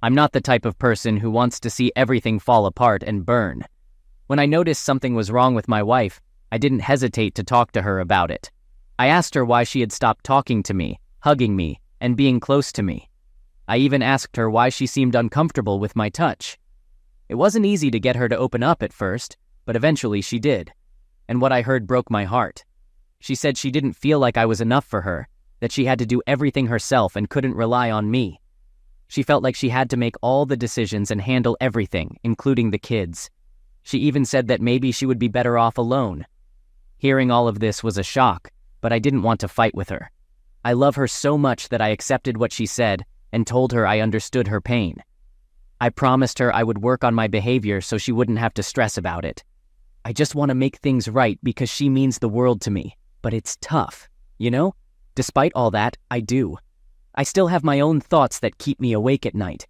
I'm not the type of person who wants to see everything fall apart and burn. When I noticed something was wrong with my wife, I didn't hesitate to talk to her about it. I asked her why she had stopped talking to me, hugging me, and being close to me. I even asked her why she seemed uncomfortable with my touch. It wasn't easy to get her to open up at first, but eventually she did. And what I heard broke my heart. She said she didn't feel like I was enough for her, that she had to do everything herself and couldn't rely on me. She felt like she had to make all the decisions and handle everything, including the kids. She even said that maybe she would be better off alone. Hearing all of this was a shock, but I didn't want to fight with her. I love her so much that I accepted what she said and told her I understood her pain. I promised her I would work on my behavior so she wouldn't have to stress about it. I just want to make things right because she means the world to me, but it's tough, you know? Despite all that, I do. I still have my own thoughts that keep me awake at night.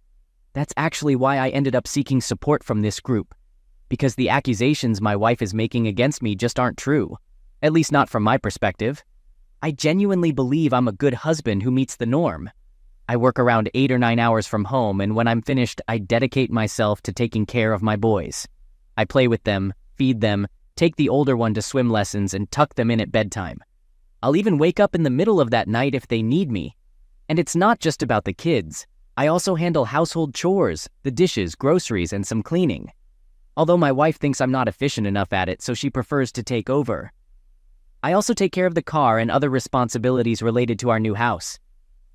That's actually why I ended up seeking support from this group, because the accusations my wife is making against me just aren't true, at least not from my perspective. I genuinely believe I'm a good husband who meets the norm. I work around 8 or 9 hours from home, and when I'm finished, I dedicate myself to taking care of my boys. I play with them, feed them, take the older one to swim lessons, and tuck them in at bedtime. I'll even wake up in the middle of that night if they need me. And it's not just about the kids. I also handle household chores, the dishes, groceries, and some cleaning. Although my wife thinks I'm not efficient enough at it, so she prefers to take over. I also take care of the car and other responsibilities related to our new house.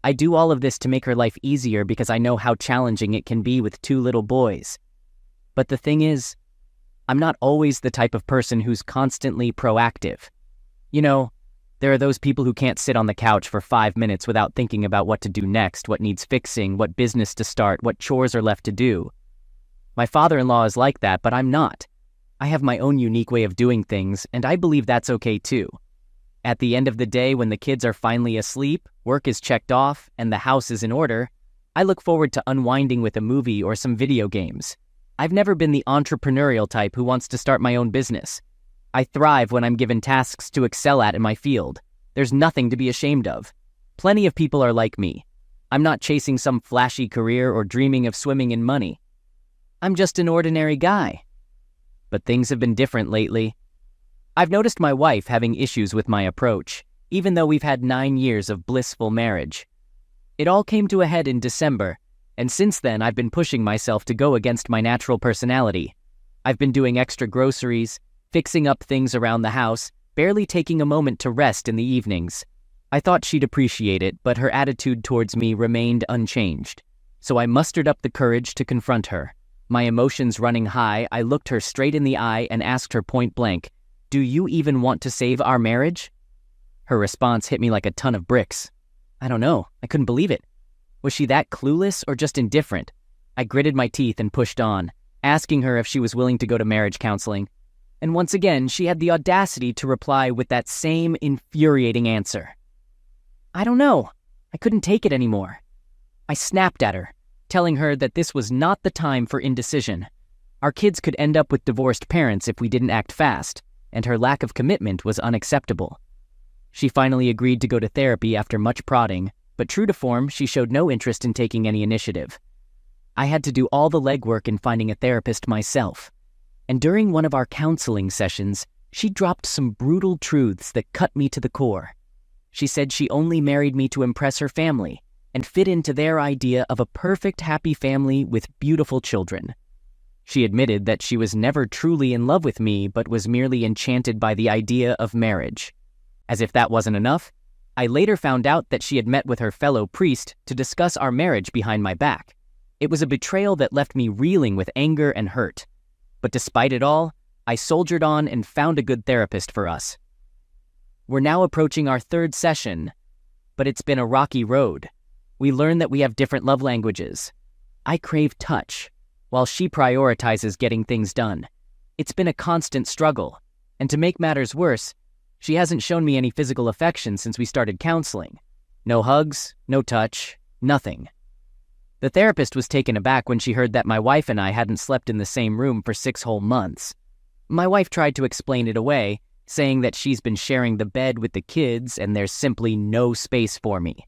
I do all of this to make her life easier because I know how challenging it can be with 2 little boys. But the thing is, I'm not always the type of person who's constantly proactive. You know, there are those people who can't sit on the couch for 5 minutes without thinking about what to do next, what needs fixing, what business to start, what chores are left to do. My father-in-law is like that, but I'm not. I have my own unique way of doing things, and I believe that's okay too. At the end of the day, when the kids are finally asleep, work is checked off, and the house is in order, I look forward to unwinding with a movie or some video games. I've never been the entrepreneurial type who wants to start my own business. I thrive when I'm given tasks to excel at in my field. There's nothing to be ashamed of. Plenty of people are like me. I'm not chasing some flashy career or dreaming of swimming in money. I'm just an ordinary guy. But things have been different lately. I've noticed my wife having issues with my approach, even though we've had 9 years of blissful marriage. It all came to a head in December, and since then I've been pushing myself to go against my natural personality. I've been doing extra groceries, fixing up things around the house, barely taking a moment to rest in the evenings. I thought she'd appreciate it, but her attitude towards me remained unchanged. So I mustered up the courage to confront her. My emotions running high, I looked her straight in the eye and asked her point blank, "Do you even want to save our marriage?" Her response hit me like a ton of bricks. I don't know, I couldn't believe it. Was she that clueless or just indifferent? I gritted my teeth and pushed on, asking her if she was willing to go to marriage counseling. And once again, she had the audacity to reply with that same infuriating answer. I don't know. I couldn't take it anymore. I snapped at her, telling her that this was not the time for indecision. Our kids could end up with divorced parents if we didn't act fast, and her lack of commitment was unacceptable. She finally agreed to go to therapy after much prodding, but true to form, she showed no interest in taking any initiative. I had to do all the legwork in finding a therapist myself. And during one of our counseling sessions, she dropped some brutal truths that cut me to the core. She said she only married me to impress her family and fit into their idea of a perfect, happy family with beautiful children. She admitted that she was never truly in love with me, but was merely enchanted by the idea of marriage. As if that wasn't enough, I later found out that she had met with her fellow priest to discuss our marriage behind my back. It was a betrayal that left me reeling with anger and hurt. But despite it all, I soldiered on and found a good therapist for us. We're now approaching our 3rd session, but it's been a rocky road. We learned that we have different love languages. I crave touch, while she prioritizes getting things done. It's been a constant struggle, and to make matters worse, she hasn't shown me any physical affection since we started counseling. No hugs, no touch, nothing. The therapist was taken aback when she heard that my wife and I hadn't slept in the same room for 6 whole months. My wife tried to explain it away, saying that she's been sharing the bed with the kids and there's simply no space for me.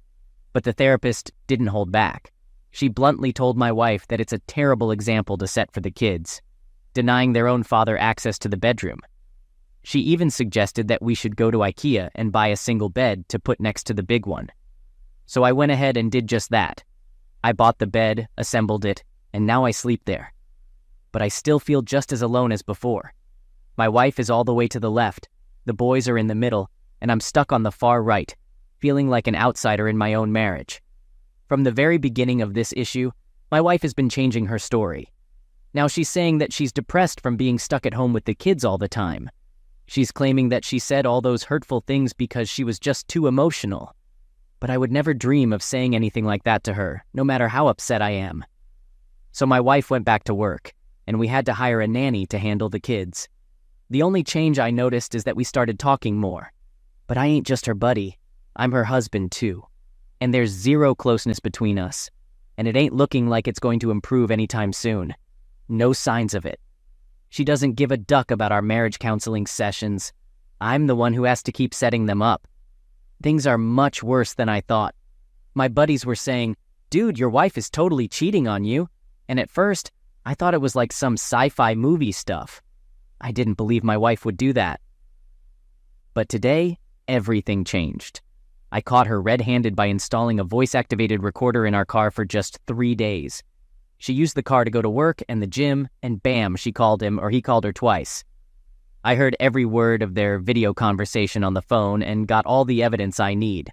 But the therapist didn't hold back. She bluntly told my wife that it's a terrible example to set for the kids, denying their own father access to the bedroom. She even suggested that we should go to IKEA and buy a single bed to put next to the big one. So I went ahead and did just that. I bought the bed, assembled it, and now I sleep there. But I still feel just as alone as before. My wife is all the way to the left, the boys are in the middle, and I'm stuck on the far right, feeling like an outsider in my own marriage. From the very beginning of this issue, my wife has been changing her story. Now she's saying that she's depressed from being stuck at home with the kids all the time. She's claiming that she said all those hurtful things because she was just too emotional. But I would never dream of saying anything like that to her, no matter how upset I am. So my wife went back to work, and we had to hire a nanny to handle the kids. The only change I noticed is that we started talking more. But I ain't just her buddy, I'm her husband too. And there's zero closeness between us, and it ain't looking like it's going to improve anytime soon. No signs of it. She doesn't give a duck about our marriage counseling sessions. I'm the one who has to keep setting them up. Things are much worse than I thought. My buddies were saying, "Dude, your wife is totally cheating on you." And at first, I thought it was like some sci-fi movie stuff. I didn't believe my wife would do that. But today, everything changed. I caught her red-handed by installing a voice-activated recorder in our car for just 3 days. She used the car to go to work and the gym, and bam, she called him, or he called her twice. I heard every word of their video conversation on the phone and got all the evidence I need.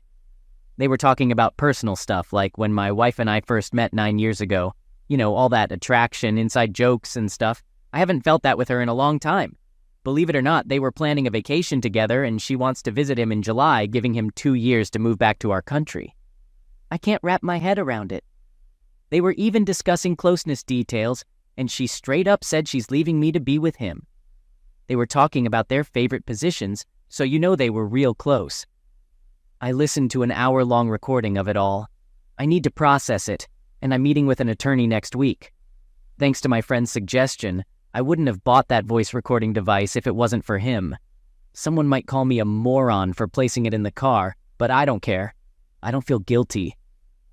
They were talking about personal stuff, like when my wife and I first met 9 years ago. You know, all that attraction, inside jokes and stuff. I haven't felt that with her in a long time. Believe it or not, they were planning a vacation together, and she wants to visit him in July, giving him 2 years to move back to our country. I can't wrap my head around it. They were even discussing closeness details, and she straight up said she's leaving me to be with him. They were talking about their favorite positions, so you know they were real close. I listened to an hour-long recording of it all. I need to process it, and I'm meeting with an attorney next week. Thanks to my friend's suggestion, I wouldn't have bought that voice recording device if it wasn't for him. Someone might call me a moron for placing it in the car, but I don't care. I don't feel guilty.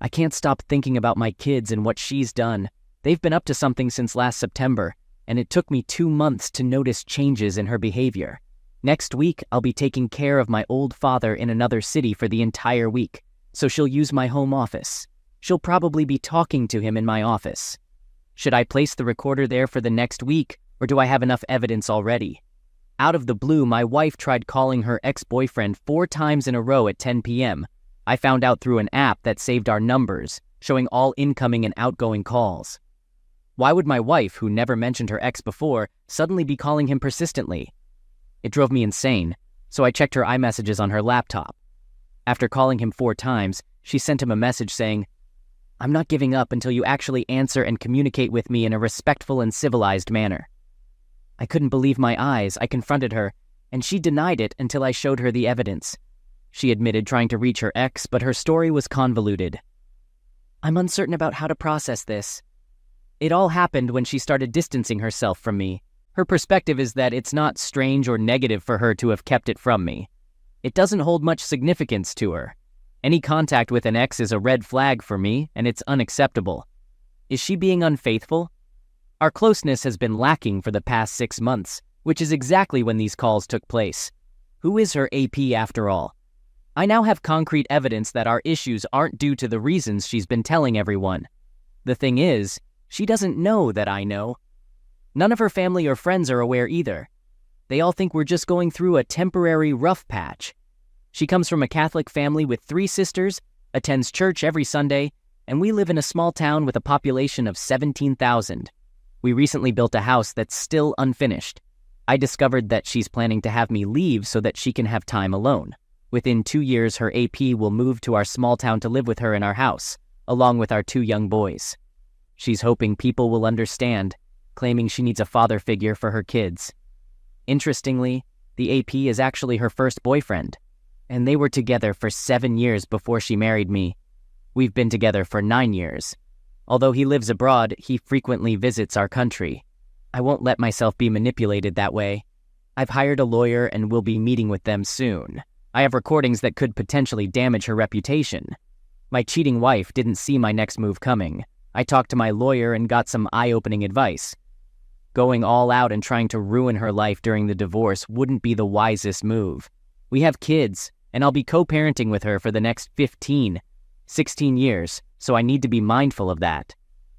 I can't stop thinking about my kids and what she's done. They've been up to something since last September, and it took me 2 months to notice changes in her behavior. Next week, I'll be taking care of my old father in another city for the entire week, so she'll use my home office. She'll probably be talking to him in my office. Should I place the recorder there for the next week, or do I have enough evidence already? Out of the blue, my wife tried calling her ex-boyfriend 4 times in a row at 10 p.m. I found out through an app that saved our numbers, showing all incoming and outgoing calls. Why would my wife, who never mentioned her ex before, suddenly be calling him persistently? It drove me insane, so I checked her iMessages on her laptop. After calling him 4 times, she sent him a message saying, "I'm not giving up until you actually answer and communicate with me in a respectful and civilized manner." I couldn't believe my eyes. I confronted her, and she denied it until I showed her the evidence. She admitted trying to reach her ex, but her story was convoluted. I'm uncertain about how to process this. It all happened when she started distancing herself from me. Her perspective is that it's not strange or negative for her to have kept it from me. It doesn't hold much significance to her. Any contact with an ex is a red flag for me, and it's unacceptable. Is she being unfaithful? Our closeness has been lacking for the past 6 months, which is exactly when these calls took place. Who is her AP after all? I now have concrete evidence that our issues aren't due to the reasons she's been telling everyone. The thing is, she doesn't know that I know. None of her family or friends are aware either. They all think we're just going through a temporary rough patch. She comes from a Catholic family with 3 sisters, attends church every Sunday, and we live in a small town with a population of 17,000. We recently built a house that's still unfinished. I discovered that she's planning to have me leave so that she can have time alone. Within 2 years, her AP will move to our small town to live with her in our house, along with our 2 young boys. She's hoping people will understand, claiming she needs a father figure for her kids. Interestingly, the AP is actually her first boyfriend, and they were together for 7 years before she married me. We've been together for 9 years. Although he lives abroad, he frequently visits our country. I won't let myself be manipulated that way. I've hired a lawyer and will be meeting with them soon. I have recordings that could potentially damage her reputation. My cheating wife didn't see my next move coming. I talked to my lawyer and got some eye-opening advice. Going all out and trying to ruin her life during the divorce wouldn't be the wisest move. We have kids, and I'll be co-parenting with her for the next 15, 16 years, so I need to be mindful of that.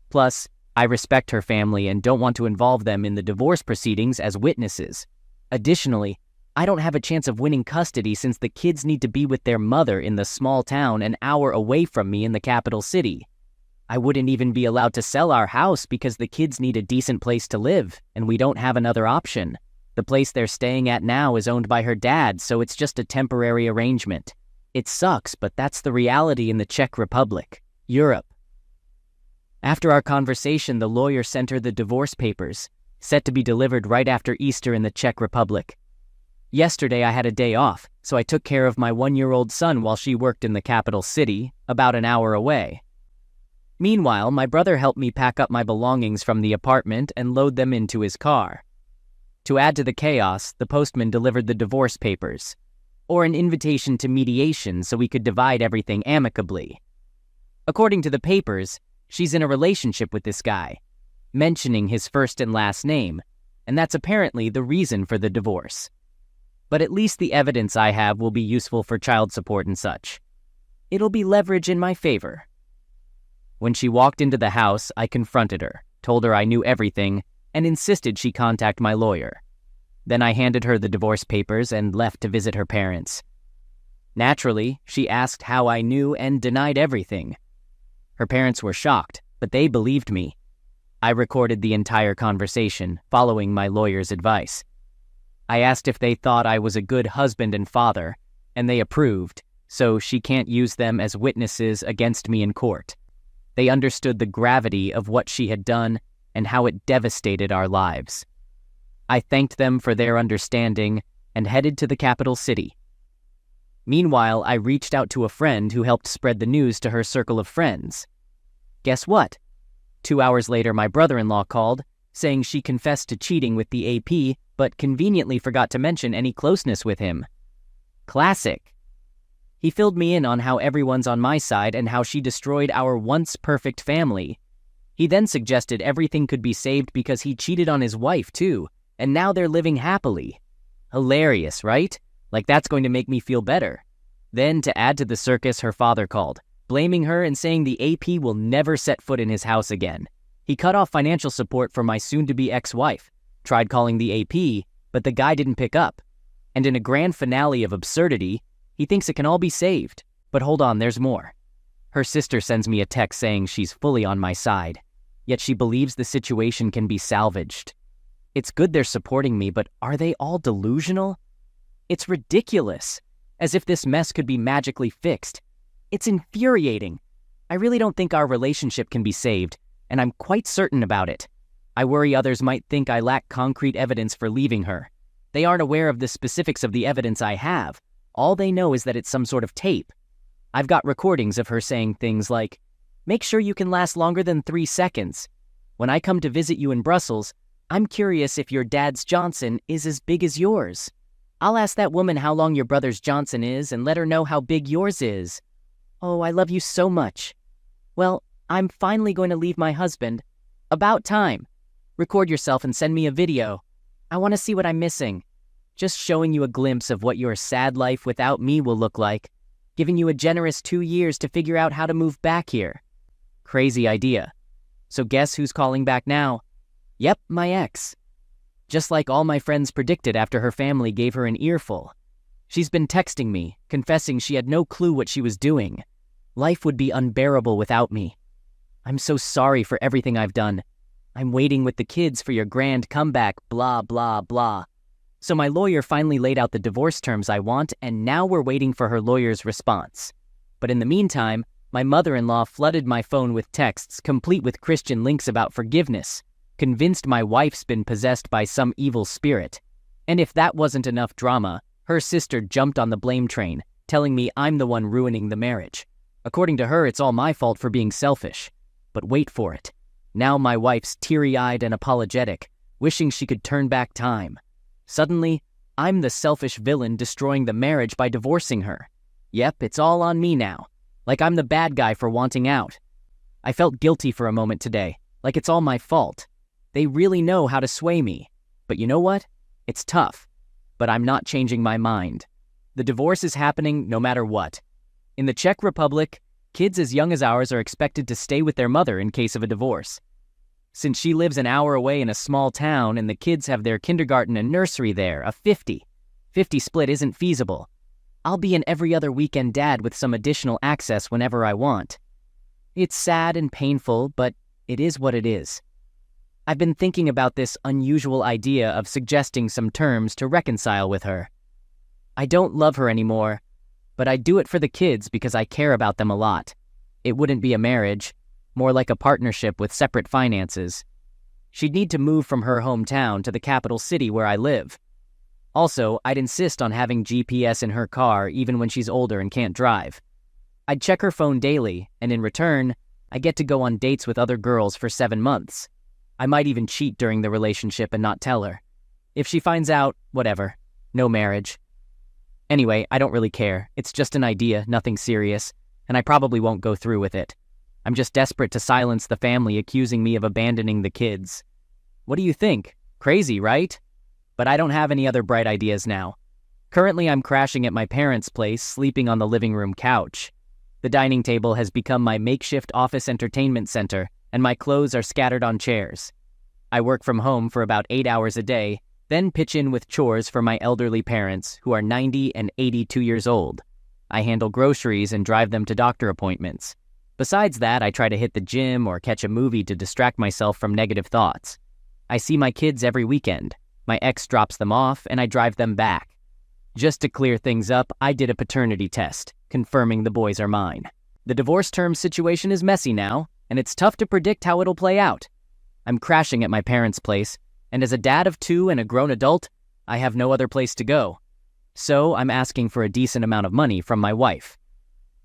Plus, I respect her family and don't want to involve them in the divorce proceedings as witnesses. Additionally, I don't have a chance of winning custody since the kids need to be with their mother in the small town an hour away from me in the capital city. I wouldn't even be allowed to sell our house because the kids need a decent place to live, and we don't have another option. The place they're staying at now is owned by her dad, so it's just a temporary arrangement. It sucks, but that's the reality in the Czech Republic, Europe. After our conversation, the lawyer sent her the divorce papers, set to be delivered right after Easter in the Czech Republic. Yesterday I had a day off, so I took care of my 1-year-old son while she worked in the capital city, about an hour away. Meanwhile, my brother helped me pack up my belongings from the apartment and load them into his car. To add to the chaos, the postman delivered the divorce papers, or an invitation to mediation so we could divide everything amicably. According to the papers, she's in a relationship with this guy, mentioning his first and last name, and that's apparently the reason for the divorce. But at least the evidence I have will be useful for child support and such. It'll be leverage in my favor. When she walked into the house, I confronted her, told her I knew everything, and insisted she contact my lawyer. Then I handed her the divorce papers and left to visit her parents. Naturally, she asked how I knew and denied everything. Her parents were shocked, but they believed me. I recorded the entire conversation, following my lawyer's advice. I asked if they thought I was a good husband and father, and they approved, so she can't use them as witnesses against me in court. They understood the gravity of what she had done and how it devastated our lives. I thanked them for their understanding and headed to the capital city. Meanwhile, I reached out to a friend who helped spread the news to her circle of friends. Guess what? 2 hours later, my brother-in-law called, saying she confessed to cheating with the AP, but conveniently forgot to mention any closeness with him. Classic. He filled me in on how everyone's on my side and how she destroyed our once perfect family. He then suggested everything could be saved because he cheated on his wife too, and now they're living happily. Hilarious, right? Like that's going to make me feel better. Then, to add to the circus, her father called, blaming her and saying the AP will never set foot in his house again. He cut off financial support for my soon-to-be ex-wife, tried calling the AP, but the guy didn't pick up. And in a grand finale of absurdity, he thinks it can all be saved. But hold on, there's more. Her sister sends me a text saying she's fully on my side, yet she believes the situation can be salvaged. It's good they're supporting me, but are they all delusional? It's ridiculous, as if this mess could be magically fixed. It's infuriating. I really don't think our relationship can be saved, and I'm quite certain about it. I worry others might think I lack concrete evidence for leaving her. They aren't aware of the specifics of the evidence I have. All they know is that it's some sort of tape. I've got recordings of her saying things like, "Make sure you can last longer than 3 seconds. When I come to visit you in Brussels, I'm curious if your dad's Johnson is as big as yours. I'll ask that woman how long your brother's Johnson is and let her know how big yours is. Oh, I love you so much. Well, I'm finally going to leave my husband. About time. Record yourself and send me a video. I want to see what I'm missing. Just showing you a glimpse of what your sad life without me will look like. Giving you a generous 2 years to figure out how to move back here." Crazy idea. So guess who's calling back now? Yep, my ex. Just like all my friends predicted after her family gave her an earful. She's been texting me, confessing she had no clue what she was doing. Life would be unbearable without me. I'm so sorry for everything I've done. I'm waiting with the kids for your grand comeback, blah, blah, blah. So my lawyer finally laid out the divorce terms I want, and now we're waiting for her lawyer's response. But in the meantime, my mother-in-law flooded my phone with texts complete with Christian links about forgiveness, convinced my wife's been possessed by some evil spirit. And if that wasn't enough drama, her sister jumped on the blame train, telling me I'm the one ruining the marriage. According to her, it's all my fault for being selfish. But wait for it. Now my wife's teary-eyed and apologetic, wishing she could turn back time. Suddenly, I'm the selfish villain destroying the marriage by divorcing her. Yep, it's all on me now. Like I'm the bad guy for wanting out. I felt guilty for a moment today, like it's all my fault. They really know how to sway me. But you know what? It's tough. But I'm not changing my mind. The divorce is happening no matter what. In the Czech Republic, kids as young as ours are expected to stay with their mother in case of a divorce. Since she lives an hour away in a small town and the kids have their kindergarten and nursery there, a 50-50 split isn't feasible. I'll be an every other weekend dad with some additional access whenever I want. It's sad and painful, but it is what it is. I've been thinking about this unusual idea of suggesting some terms to reconcile with her. I don't love her anymore, but I do it for the kids because I care about them a lot. It wouldn't be a marriage, more like a partnership with separate finances. She'd need to move from her hometown to the capital city where I live. Also, I'd insist on having GPS in her car even when she's older and can't drive. I'd check her phone daily, and in return, I get to go on dates with other girls for 7 months. I might even cheat during the relationship and not tell her. If she finds out, whatever. No marriage. Anyway, I don't really care. It's just an idea, nothing serious, and I probably won't go through with it. I'm just desperate to silence the family accusing me of abandoning the kids. What do you think? Crazy, right? But I don't have any other bright ideas now. Currently, I'm crashing at my parents' place, sleeping on the living room couch. The dining table has become my makeshift office entertainment center, and my clothes are scattered on chairs. I work from home for about 8 hours a day, then pitch in with chores for my elderly parents, who are 90 and 82 years old. I handle groceries and drive them to doctor appointments. Besides that, I try to hit the gym or catch a movie to distract myself from negative thoughts. I see my kids every weekend. My ex drops them off, and I drive them back. Just to clear things up, I did a paternity test, confirming the boys are mine. The divorce terms situation is messy now, and it's tough to predict how it'll play out. I'm crashing at my parents' place, and as a dad of 2 and a grown adult, I have no other place to go. So I'm asking for a decent amount of money from my wife.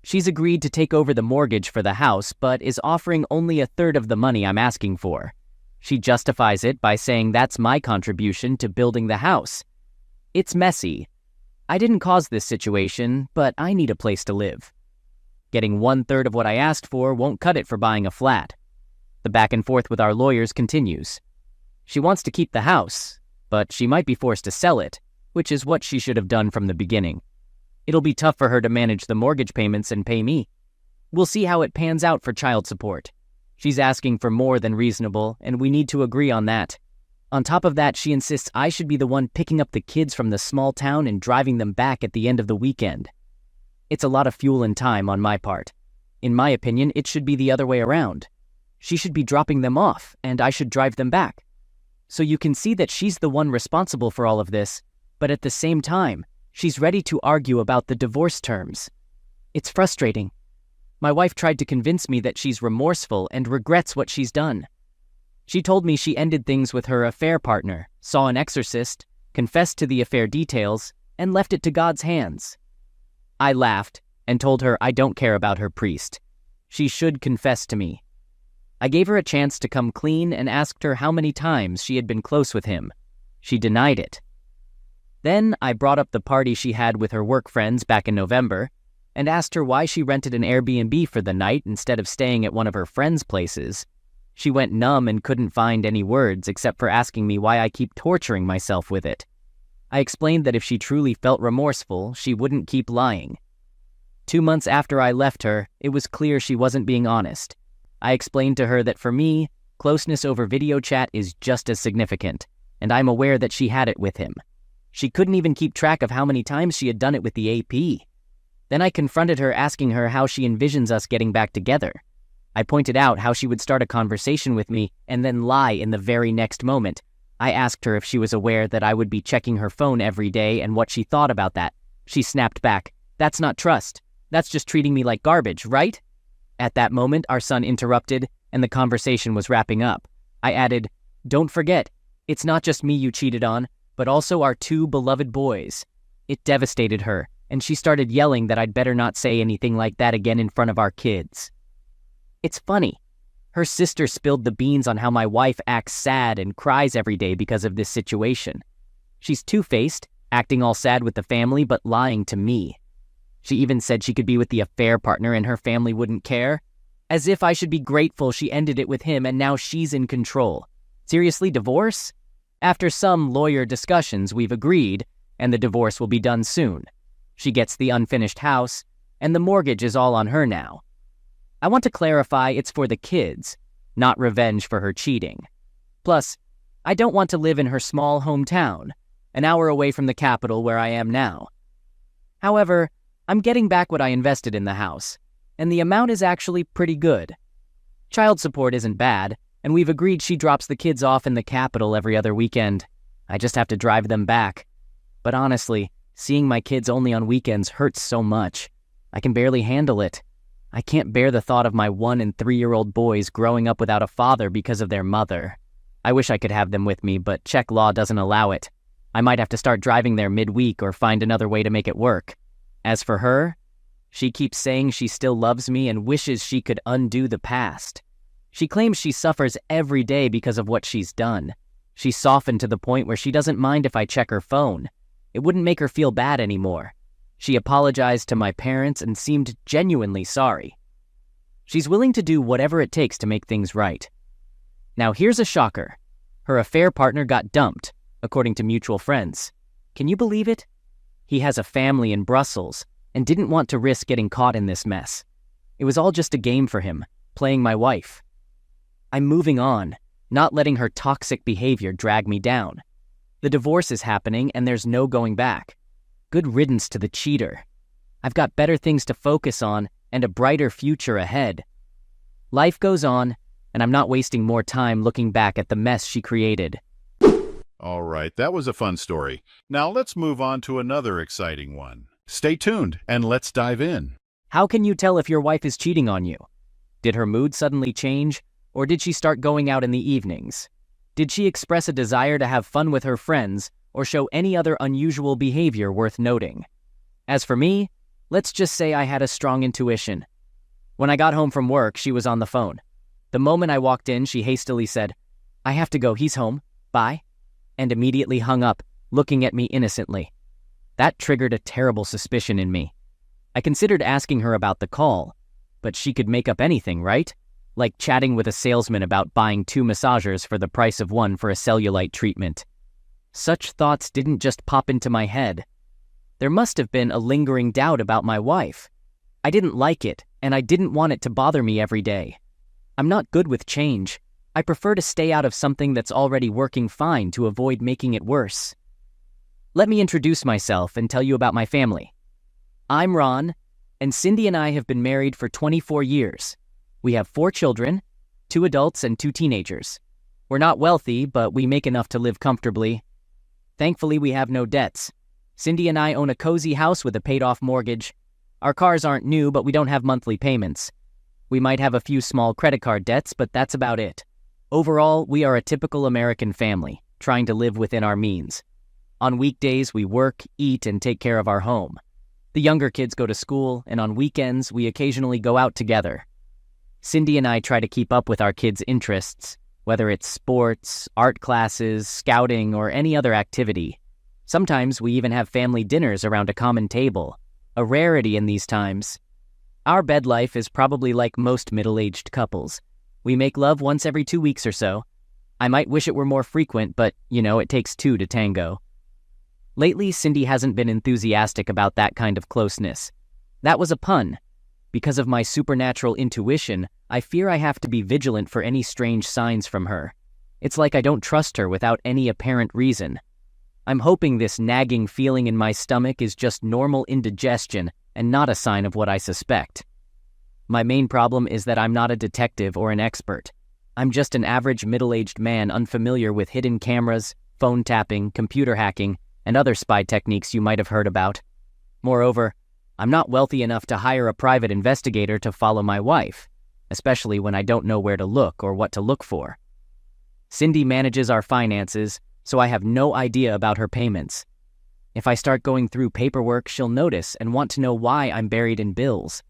She's agreed to take over the mortgage for the house, but is offering only a third of the money I'm asking for. She justifies it by saying that's my contribution to building the house. It's messy. I didn't cause this situation, but I need a place to live. Getting 1/3 of what I asked for won't cut it for buying a flat. The back and forth with our lawyers continues. She wants to keep the house, but she might be forced to sell it, which is what she should have done from the beginning. It'll be tough for her to manage the mortgage payments and pay me. We'll see how it pans out for child support. She's asking for more than reasonable, and we need to agree on that. On top of that, she insists I should be the one picking up the kids from the small town and driving them back at the end of the weekend. It's a lot of fuel and time on my part. In my opinion, it should be the other way around. She should be dropping them off, and I should drive them back. So you can see that she's the one responsible for all of this, but at the same time, she's ready to argue about the divorce terms. It's frustrating. My wife tried to convince me that she's remorseful and regrets what she's done. She told me she ended things with her affair partner, saw an exorcist, confessed to the affair details, and left it to God's hands. I laughed and told her I don't care about her priest. She should confess to me. I gave her a chance to come clean and asked her how many times she had been close with him. She denied it. Then I brought up the party she had with her work friends back in November and asked her why she rented an Airbnb for the night instead of staying at one of her friends' places. She went numb and couldn't find any words except for asking me why I keep torturing myself with it. I explained that if she truly felt remorseful, she wouldn't keep lying. 2 months after I left her, it was clear she wasn't being honest. I explained to her that for me, closeness over video chat is just as significant, and I'm aware that she had it with him. She couldn't even keep track of how many times she had done it with the AP. Then I confronted her, asking her how she envisions us getting back together. I pointed out how she would start a conversation with me and then lie in the very next moment. I asked her if she was aware that I would be checking her phone every day and what she thought about that. She snapped back, "That's not trust. That's just treating me like garbage, right?" At that moment, our son interrupted, and the conversation was wrapping up. I added, "Don't forget, it's not just me you cheated on, but also our 2 beloved boys." It devastated her, and she started yelling that I'd better not say anything like that again in front of our kids. It's funny. Her sister spilled the beans on how my wife acts sad and cries every day because of this situation. She's two-faced, acting all sad with the family but lying to me. She even said she could be with the affair partner and her family wouldn't care. As if I should be grateful she ended it with him and now she's in control. Seriously, divorce? After some lawyer discussions, we've agreed, and the divorce will be done soon. She gets the unfinished house, and the mortgage is all on her now. I want to clarify it's for the kids, not revenge for her cheating. Plus, I don't want to live in her small hometown, an hour away from the capital where I am now. However, I'm getting back what I invested in the house, and the amount is actually pretty good. Child support isn't bad, and we've agreed she drops the kids off in the capital every other weekend. I just have to drive them back. But honestly, seeing my kids only on weekends hurts so much. I can barely handle it. I can't bear the thought of my 1- and 3-year-old boys growing up without a father because of their mother. I wish I could have them with me, but Czech law doesn't allow it. I might have to start driving there midweek or find another way to make it work. As for her, she keeps saying she still loves me and wishes she could undo the past. She claims she suffers every day because of what she's done. She's softened to the point where she doesn't mind if I check her phone. It wouldn't make her feel bad anymore. She apologized to my parents and seemed genuinely sorry. She's willing to do whatever it takes to make things right. Now here's a shocker. Her affair partner got dumped, according to mutual friends. Can you believe it? He has a family in Brussels and didn't want to risk getting caught in this mess. It was all just a game for him, playing my wife. I'm moving on, not letting her toxic behavior drag me down. The divorce is happening and there's no going back. Good riddance to the cheater. I've got better things to focus on and a brighter future ahead. Life goes on, and I'm not wasting more time looking back at the mess she created. All right, that was a fun story. Now let's move on to another exciting one. Stay tuned and let's dive in. How can you tell if your wife is cheating on you? Did her mood suddenly change, or did she start going out in the evenings? Did she express a desire to have fun with her friends, or show any other unusual behavior worth noting? As for me, let's just say I had a strong intuition. When I got home from work, she was on the phone. The moment I walked in, she hastily said, "I have to go, he's home, bye," and immediately hung up, looking at me innocently. That triggered a terrible suspicion in me. I considered asking her about the call, but she could make up anything, right? Like chatting with a salesman about buying 2 massagers for the price of 1 for a cellulite treatment. Such thoughts didn't just pop into my head. There must have been a lingering doubt about my wife. I didn't like it, and I didn't want it to bother me every day. I'm not good with change. I prefer to stay out of something that's already working fine to avoid making it worse. Let me introduce myself and tell you about my family. I'm Ron, and Cindy and I have been married for 24 years. We have 4 children, 2 adults and 2 teenagers. We're not wealthy, but we make enough to live comfortably. Thankfully, we have no debts. Cindy and I own a cozy house with a paid-off mortgage. Our cars aren't new, but we don't have monthly payments. We might have a few small credit card debts, but that's about it. Overall, we are a typical American family, trying to live within our means. On weekdays, we work, eat, and take care of our home. The younger kids go to school, and on weekends, we occasionally go out together. Cindy and I try to keep up with our kids' interests, whether it's sports, art classes, scouting, or any other activity. Sometimes we even have family dinners around a common table, a rarity in these times. Our bed life is probably like most middle-aged couples. We make love once every 2 weeks or so. I might wish it were more frequent, but, it takes 2 to tango. Lately, Cindy hasn't been enthusiastic about that kind of closeness. That was a pun. Because of my supernatural intuition, I fear I have to be vigilant for any strange signs from her. It's like I don't trust her without any apparent reason. I'm hoping this nagging feeling in my stomach is just normal indigestion and not a sign of what I suspect. My main problem is that I'm not a detective or an expert. I'm just an average middle-aged man unfamiliar with hidden cameras, phone tapping, computer hacking, and other spy techniques you might have heard about. Moreover, I'm not wealthy enough to hire a private investigator to follow my wife, especially when I don't know where to look or what to look for. Cindy manages our finances, so I have no idea about her payments. If I start going through paperwork, she'll notice and want to know why I'm buried in bills.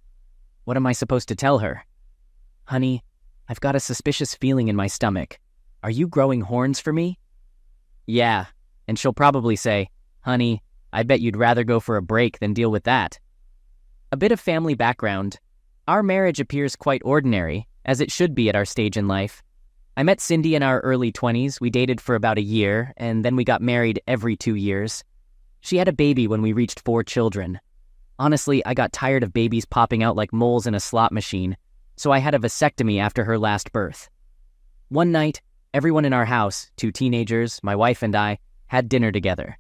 What am I supposed to tell her? "Honey, I've got a suspicious feeling in my stomach. Are you growing horns for me?" "Yeah," and she'll probably say, "Honey, I bet you'd rather go for a break than deal with that." A bit of family background. Our marriage appears quite ordinary, as it should be at our stage in life. I met Cindy in our early 20s, we dated for about a year, and then we got married every 2 years. She had a baby when we reached 4 children. Honestly, I got tired of babies popping out like moles in a slot machine, so I had a vasectomy after her last birth. One night, everyone in our house, 2 teenagers, my wife and I, had dinner together.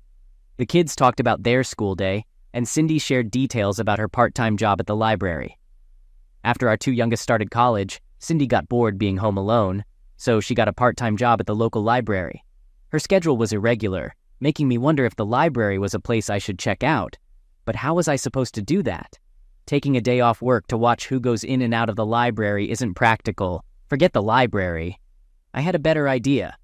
The kids talked about their school day, and Cindy shared details about her part-time job at the library. After our 2 youngest started college, Cindy got bored being home alone, so she got a part-time job at the local library. Her schedule was irregular, making me wonder if the library was a place I should check out. But how was I supposed to do that? Taking a day off work to watch who goes in and out of the library isn't practical. Forget the library. I had a better idea.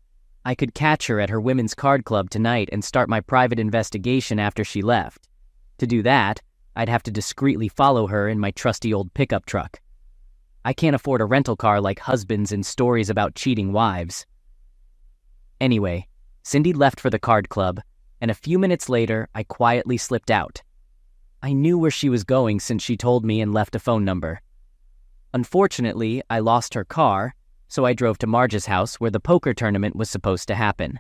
I could catch her at her women's card club tonight and start my private investigation after she left. To do that, I'd have to discreetly follow her in my trusty old pickup truck. I can't afford a rental car like husbands in stories about cheating wives. Anyway, Cindy left for the card club, and a few minutes later, I quietly slipped out. I knew where she was going since she told me and left a phone number. Unfortunately, I lost her car, so I drove to Marge's house where the poker tournament was supposed to happen.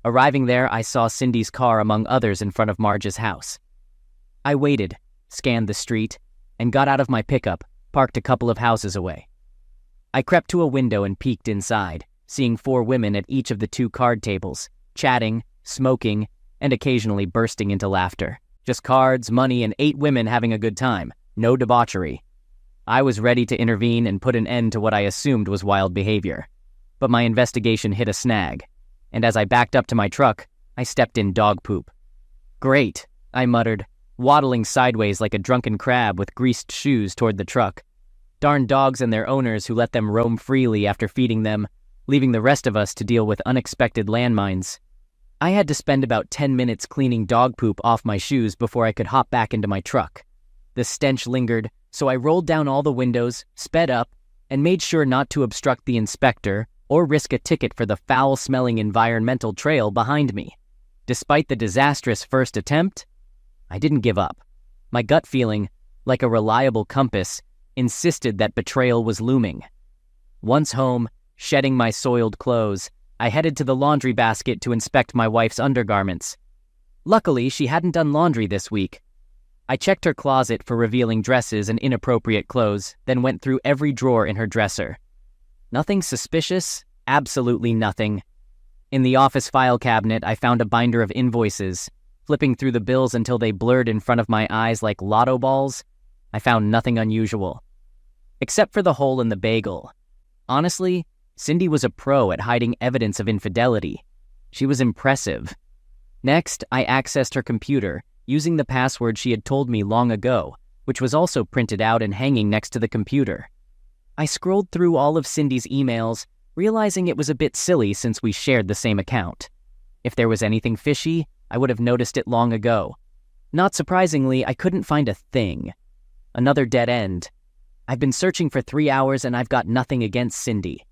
Arriving there, I saw Cindy's car among others in front of Marge's house. I waited, scanned the street, and got out of my pickup, parked a couple of houses away. I crept to a window and peeked inside, seeing 4 women at each of the 2 card tables, chatting, smoking, and occasionally bursting into laughter. Just cards, money, and 8 women having a good time. No debauchery. I was ready to intervene and put an end to what I assumed was wild behavior. But my investigation hit a snag, and as I backed up to my truck, I stepped in dog poop. "Great," I muttered, waddling sideways like a drunken crab with greased shoes toward the truck. Darn dogs and their owners who let them roam freely after feeding them, leaving the rest of us to deal with unexpected landmines. I had to spend about 10 minutes cleaning dog poop off my shoes before I could hop back into my truck. The stench lingered, so I rolled down all the windows, sped up, and made sure not to obstruct the inspector or risk a ticket for the foul-smelling environmental trail behind me. Despite the disastrous first attempt, I didn't give up. My gut feeling, like a reliable compass, insisted that betrayal was looming. Once home, shedding my soiled clothes, I headed to the laundry basket to inspect my wife's undergarments. Luckily, she hadn't done laundry this week. I checked her closet for revealing dresses and inappropriate clothes, then went through every drawer in her dresser. Nothing suspicious, absolutely nothing. In the office file cabinet, I found a binder of invoices. Flipping through the bills until they blurred in front of my eyes like lotto balls, I found nothing unusual. Except for the hole in the bagel. Honestly, Cindy was a pro at hiding evidence of infidelity. She was impressive. Next, I accessed her computer, using the password she had told me long ago, which was also printed out and hanging next to the computer. I scrolled through all of Cindy's emails, realizing it was a bit silly since we shared the same account. If there was anything fishy, I would have noticed it long ago. Not surprisingly, I couldn't find a thing. Another dead end. I've been searching for 3 hours and I've got nothing against Cindy.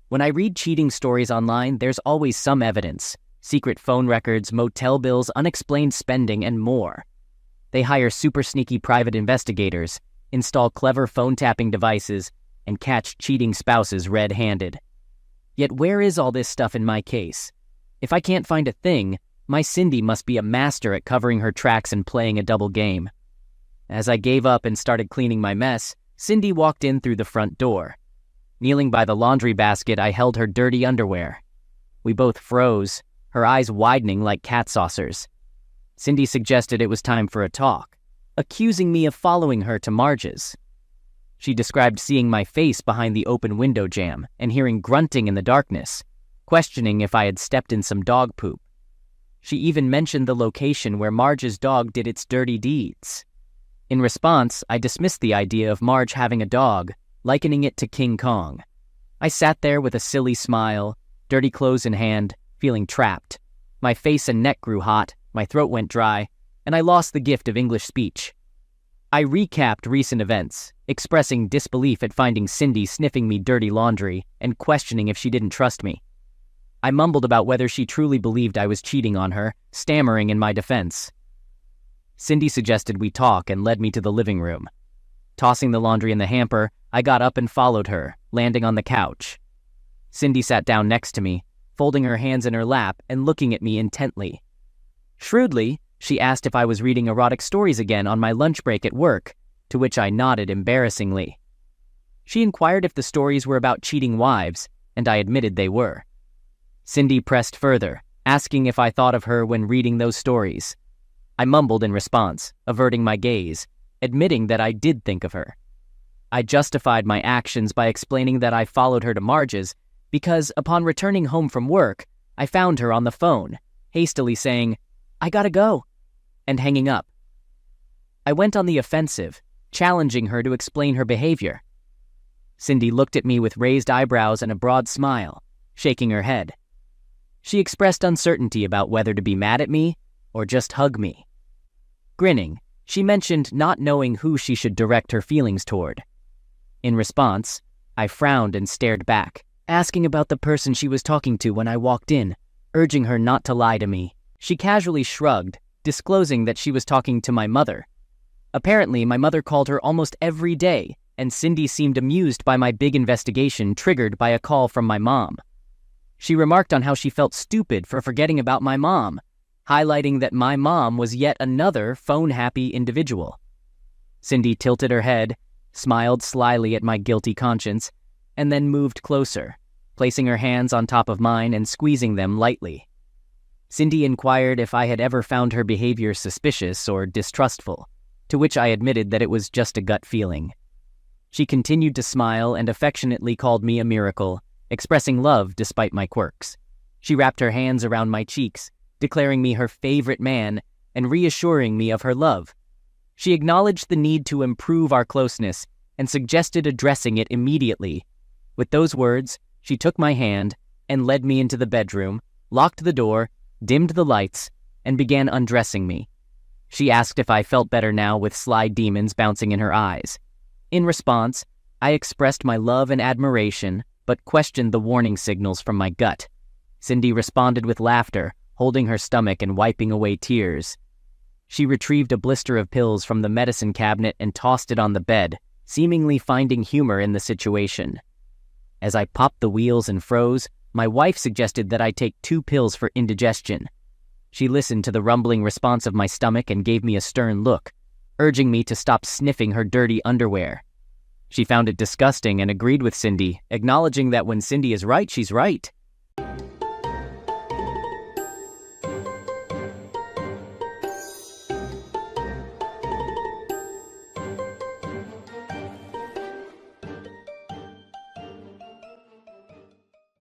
When I read cheating stories online, there's always some evidence. Secret phone records, motel bills, unexplained spending, and more. They hire super sneaky private investigators, install clever phone tapping devices, and catch cheating spouses red-handed. Yet where is all this stuff in my case? If I can't find a thing, my Cindy must be a master at covering her tracks and playing a double game. As I gave up and started cleaning my mess, Cindy walked in through the front door. Kneeling by the laundry basket, I held her dirty underwear. We both froze, her eyes widening like cat saucers. Cindy suggested it was time for a talk, accusing me of following her to Marge's. She described seeing my face behind the open window jamb and hearing grunting in the darkness, questioning if I had stepped in some dog poop. She even mentioned the location where Marge's dog did its dirty deeds. In response, I dismissed the idea of Marge having a dog, likening it to King Kong. I sat there with a silly smile, dirty clothes in hand, feeling trapped. My face and neck grew hot, my throat went dry, and I lost the gift of English speech. I recapped recent events, expressing disbelief at finding Cindy sniffing me dirty laundry and questioning if she didn't trust me. I mumbled about whether she truly believed I was cheating on her, stammering in my defense. Cindy suggested we talk and led me to the living room. Tossing the laundry in the hamper, I got up and followed her, landing on the couch. Cindy sat down next to me, folding her hands in her lap and looking at me intently. Shrewdly, she asked if I was reading erotic stories again on my lunch break at work, to which I nodded embarrassingly. She inquired if the stories were about cheating wives, and I admitted they were. Cindy pressed further, asking if I thought of her when reading those stories. I mumbled in response, averting my gaze, admitting that I did think of her. I justified my actions by explaining that I followed her to Marge's because, upon returning home from work, I found her on the phone, hastily saying, "I gotta go," and hanging up. I went on the offensive, challenging her to explain her behavior. Cindy looked at me with raised eyebrows and a broad smile, shaking her head. She expressed uncertainty about whether to be mad at me or just hug me. Grinning, she mentioned not knowing who she should direct her feelings toward. In response, I frowned and stared back, asking about the person she was talking to when I walked in, urging her not to lie to me. She casually shrugged, disclosing that she was talking to my mother. Apparently, my mother called her almost every day, and Cindy seemed amused by my big investigation triggered by a call from my mom. She remarked on how she felt stupid for forgetting about my mom, highlighting that my mom was yet another phone-happy individual. Cindy tilted her head, smiled slyly at my guilty conscience, and then moved closer, placing her hands on top of mine and squeezing them lightly. Cindy inquired if I had ever found her behavior suspicious or distrustful, to which I admitted that it was just a gut feeling. She continued to smile and affectionately called me a miracle, expressing love despite my quirks. She wrapped her hands around my cheeks, declaring me her favorite man and reassuring me of her love. She acknowledged the need to improve our closeness and suggested addressing it immediately. With those words, she took my hand and led me into the bedroom, locked the door, dimmed the lights, and began undressing me. She asked if I felt better now with sly demons bouncing in her eyes. In response, I expressed my love and admiration, but questioned the warning signals from my gut. Cindy responded with laughter, holding her stomach and wiping away tears. She retrieved a blister of pills from the medicine cabinet and tossed it on the bed, seemingly finding humor in the situation. As I popped the wheels and froze, my wife suggested that I take 2 pills for indigestion. She listened to the rumbling response of my stomach and gave me a stern look, urging me to stop sniffing her dirty underwear. She found it disgusting and agreed with Cindy, acknowledging that when Cindy is right, she's right.